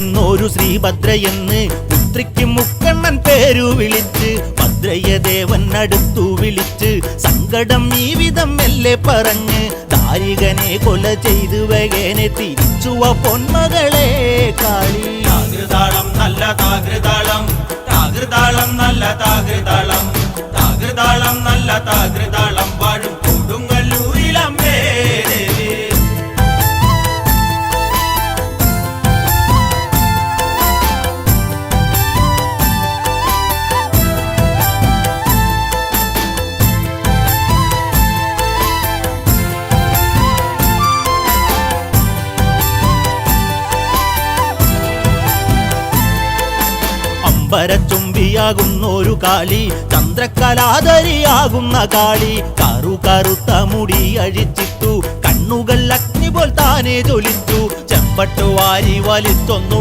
ഒരു ശ്രീഭദ്രയെന്ന് പുത്രിക്ക് മുക്കണ്ണൻ പേരു വിളിച്ച് ഭദ്രയെ ദേവൻ അടുത്തു വിളിച്ച് സങ്കടം ഈ വിധം മെല്ലെ പറഞ്ഞ് ദാരികനെ കൊല ചെയ്തു വേഗനെ തിരിച്ചുവ പൊന്മകളെ കാളി. താകൃതാളം നല്ല താകൃതാളം, താകൃതാളം നല്ല താകൃതാളം, താകൃതാളം നല്ല താകൃതാളം വാഴും കൊടുങ്ങല്ലൂരിലമ്മേ ദേവി. അമ്പരച്ചുംബിയാകുന്നൊരു കാളി, ചന്ദ്രകലാധരിയാകുന്ന കാളി, കറുത്ത മുടി അഴിച്ചിട്ടു കണ്ണുകൾ അഗ്നി പോൽ താനെ ജ്വലിച്ചു, ചെമ്പട്ടു വാരി വലിച്ചൊന്നുടു